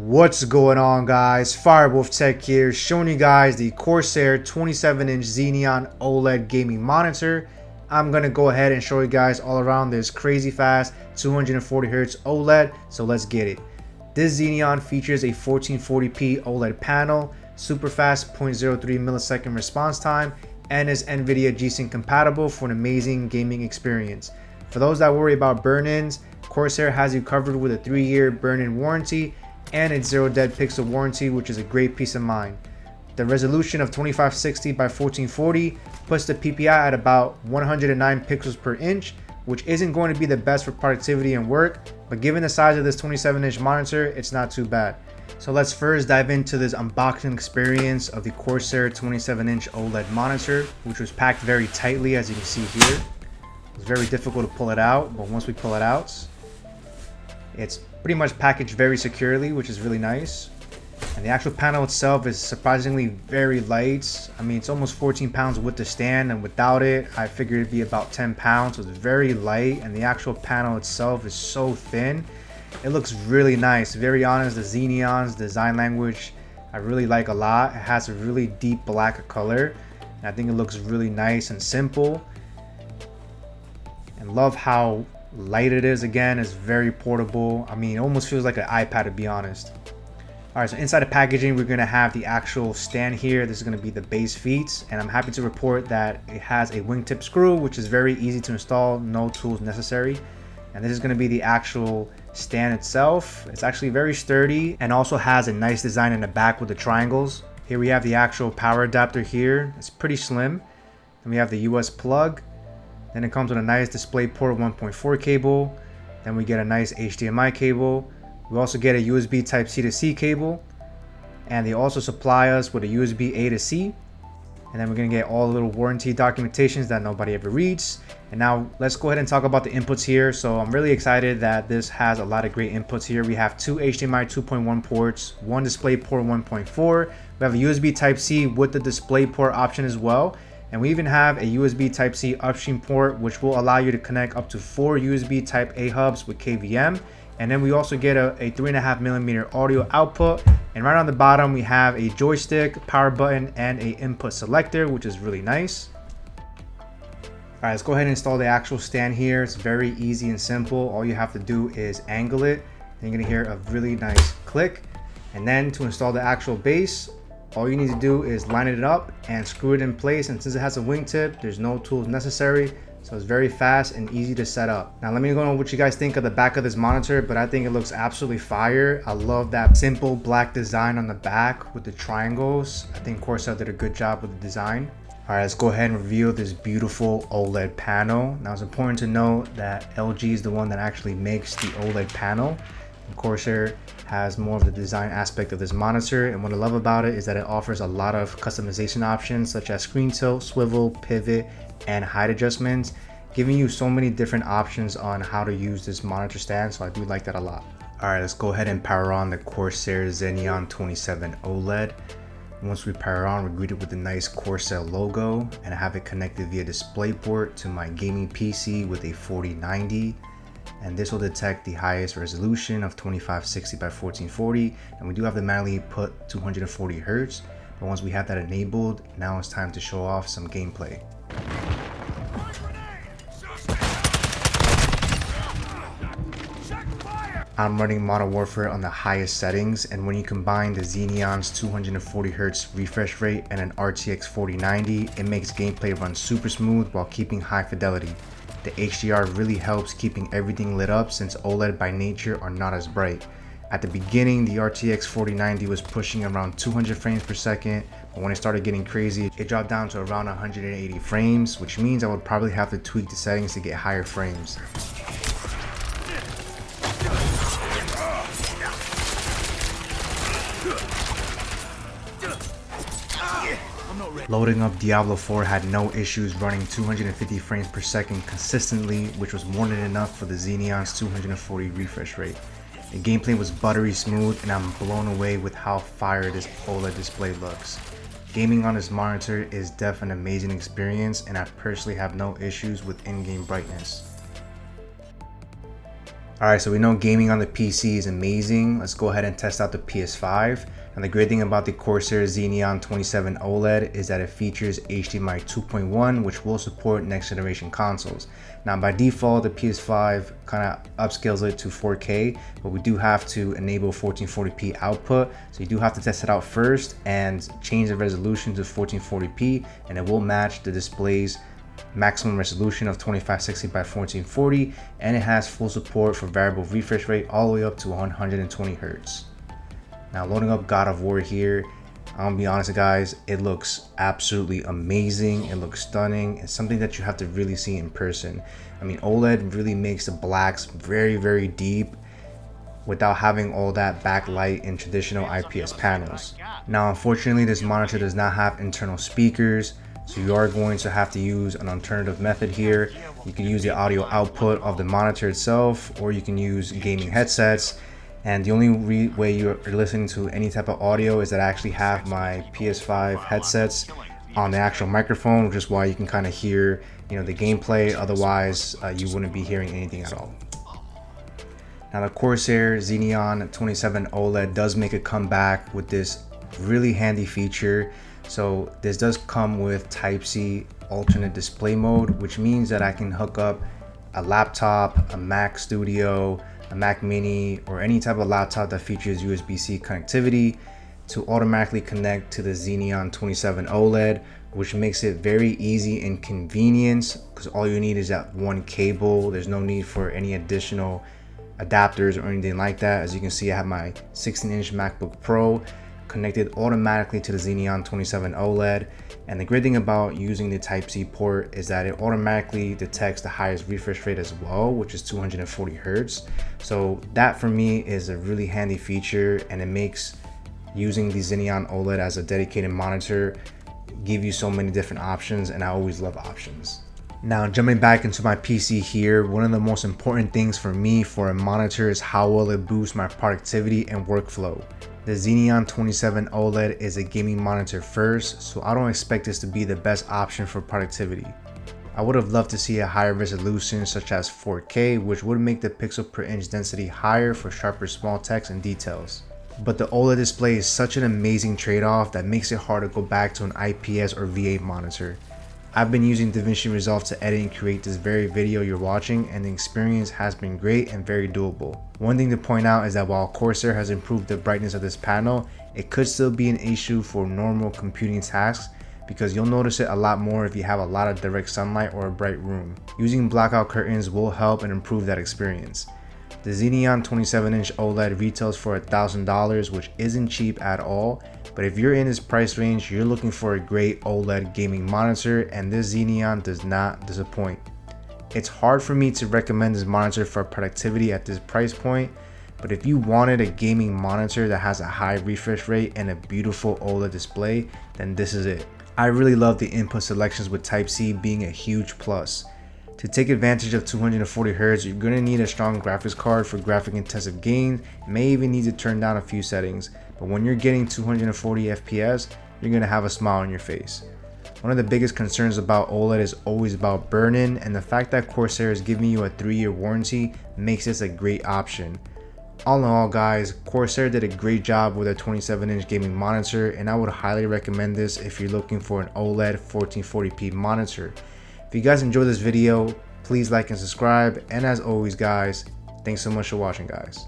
What's going on, guys? Firewolf Tech here, showing you guys the Corsair 27-inch Xeneon OLED gaming monitor. I'm gonna go ahead and show you guys all around this crazy fast 240Hz OLED, so let's get it. This Xeneon features a 1440p OLED panel, super fast 0.03 millisecond response time, and is NVIDIA G-Sync compatible for an amazing gaming experience. For those that worry about burn-ins, Corsair has you covered with a 3-year burn-in warranty and its 0 dead pixel warranty, which is a great peace of mind. The resolution of 2560 by 1440 puts the PPI at about 109 pixels per inch, which isn't going to be the best for productivity and work, but given the size of this 27-inch monitor, it's not too bad. So let's first dive into this unboxing experience of the Corsair 27-inch OLED monitor, which was packed very tightly, as you can see here. It's very difficult to pull it out, but once we pull it out, it's pretty much packaged very securely, which is really nice. And the actual panel itself is surprisingly very light. I mean, it's almost 14 pounds with the stand, and without it, I figured it'd be about 10 pounds. So it's very light, and the actual panel itself is so thin. It looks really nice. Very honest, the Xeneon's design language I really like a lot. It has a really deep black color, and I think it looks really nice and simple. And love how light it is. Again, it's very portable. I mean, it almost feels like an iPad, to be honest. All right, so inside the packaging, we're going to have the actual stand here. This is going to be the base feet, and I'm happy to report that it has a wingtip screw, which is very easy to install, no tools necessary. And this is going to be the actual stand itself. It's actually very sturdy and also has a nice design in the back with the triangles. Here we have the actual power adapter here. It's pretty slim. Then we have the US plug. Then it comes with a nice DisplayPort 1.4 cable. Then we get a nice HDMI cable. We also get a USB Type-C to C cable. And they also supply us with a USB A to C. And then we're going to get all the little warranty documentations that nobody ever reads. And now let's go ahead and talk about the inputs here. So I'm really excited that this has a lot of great inputs here. We have 2 HDMI 2.1 ports, 1 DisplayPort 1.4. We have a USB Type-C with the DisplayPort option as well. And we even have a USB Type-C upstream port, which will allow you to connect up to 4 USB Type-A hubs with KVM. And then we also get a 3.5mm audio output. And right on the bottom, we have a joystick, power button, and a input selector, which is really nice. All right, let's go ahead and install the actual stand here. It's very easy and simple. All you have to do is angle it. And you're gonna hear a really nice click. And then to install the actual base, all you need to do is line it up and screw it in place. And since it has a wingtip, there's no tools necessary. So it's very fast and easy to set up. Now let me know what you guys think of the back of this monitor, but I think it looks absolutely fire. I love that simple black design on the back with the triangles. I think Corsair did a good job with the design. All right, let's go ahead and reveal this beautiful OLED panel. Now it's important to note that LG is the one that actually makes the OLED panel. And Corsair has more of the design aspect of this monitor, and what I love about it is that it offers a lot of customization options such as screen tilt, swivel, pivot, and height adjustments, giving you so many different options on how to use this monitor stand, so I do like that a lot. All right, let's go ahead and power on the Corsair XENEON 27 OLED. Once we power on, we're greeted with the nice Corsair logo, and I have it connected via DisplayPort to my gaming PC with a 4090. And this will detect the highest resolution of 2560 by 1440, and we do have to manually put 240 Hz. But once we have that enabled, now it's time to show off some gameplay. I'm running Modern Warfare on the highest settings, and when you combine the Xeneon's 240Hz refresh rate and an RTX 4090, it makes gameplay run super smooth while keeping high fidelity. The HDR really helps keeping everything lit up since OLED by nature are not as bright. At the beginning, the RTX 4090 was pushing around 200 frames per second, but when it started getting crazy, it dropped down to around 180 frames, which means I would probably have to tweak the settings to get higher frames. Loading up Diablo 4 had no issues running 250 frames per second consistently, which was more than enough for the Xeneon's 240 refresh rate. The gameplay was buttery smooth, and I'm blown away with how fire this OLED display looks. Gaming on this monitor is definitely an amazing experience, and I personally have no issues with in-game brightness. Alright, so we know gaming on the PC is amazing. Let's go ahead and test out the PS5. And the great thing about the Corsair XENEON 27 OLED is that it features Hdmi 2.1, which will support next generation consoles. Now by default, the PS5 kind of upscales it to 4K, but we do have to enable 1440p output. So you do have to test it out first and change the resolution to 1440p, and it will match the display's maximum resolution of 2560 by 1440, and it has full support for variable refresh rate all the way up to 120 Hz. Now loading up God of War here, I'm gonna be honest guys, it looks absolutely amazing. It looks stunning. It's something that you have to really see in person. I mean, OLED really makes the blacks very deep without having all that backlight in traditional IPS panels. Now unfortunately, this monitor does not have internal speakers, so you are going to have to use an alternative method here. You can use the audio output of the monitor itself, or you can use gaming headsets. And the only way you're listening to any type of audio is that I actually have my PS5 headsets on the actual microphone, which is why you can kind of hear, the gameplay. Otherwise, you wouldn't be hearing anything at all. Now the Corsair XENEON 27 OLED does make a comeback with this really handy feature. So this does come with Type-C alternate display mode, which means that I can hook up a laptop, a Mac Studio, a Mac Mini, or any type of laptop that features USB-C connectivity to automatically connect to the XENEON 27 OLED, which makes it very easy and convenient because all you need is that one cable. There's no need for any additional adapters or anything like that. As you can see, I have my 16-inch MacBook Pro connected automatically to the XENEON 27 OLED. And the great thing about using the Type-C port is that it automatically detects the highest refresh rate as well, which is 240 Hz. So that for me is a really handy feature, and it makes using the XENEON OLED as a dedicated monitor give you so many different options, and I always love options. Now jumping back into my PC here, one of the most important things for me for a monitor is how well it boosts my productivity and workflow. The XENEON 27 OLED is a gaming monitor first, so I don't expect this to be the best option for productivity. I would have loved to see a higher resolution such as 4K, which would make the pixel per inch density higher for sharper small text and details. But the OLED display is such an amazing trade-off that makes it hard to go back to an IPS or V8 monitor. I've been using DaVinci Resolve to edit and create this very video you're watching, and the experience has been great and very doable. One thing to point out is that while Corsair has improved the brightness of this panel, it could still be an issue for normal computing tasks because you'll notice it a lot more if you have a lot of direct sunlight or a bright room. Using blackout curtains will help and improve that experience. The XENEON 27-inch OLED retails for $1,000, which isn't cheap at all, but if you're in this price range, you're looking for a great OLED gaming monitor, and this XENEON does not disappoint. It's hard for me to recommend this monitor for productivity at this price point, but if you wanted a gaming monitor that has a high refresh rate and a beautiful OLED display, then this is it. I really love the input selections with Type-C being a huge plus. To take advantage of 240 Hz, you're going to need a strong graphics card for graphic intensive games. You may even need to turn down a few settings, but when you're getting 240 FPS, you're going to have a smile on your face. One of the biggest concerns about OLED is always about burn-in, and the fact that Corsair is giving you a 3-year warranty makes this a great option. All in all guys, Corsair did a great job with a 27-inch gaming monitor, and I would highly recommend this if you're looking for an OLED 1440p monitor. If you guys enjoyed this video, please like and subscribe, and as always guys, thanks so much for watching guys.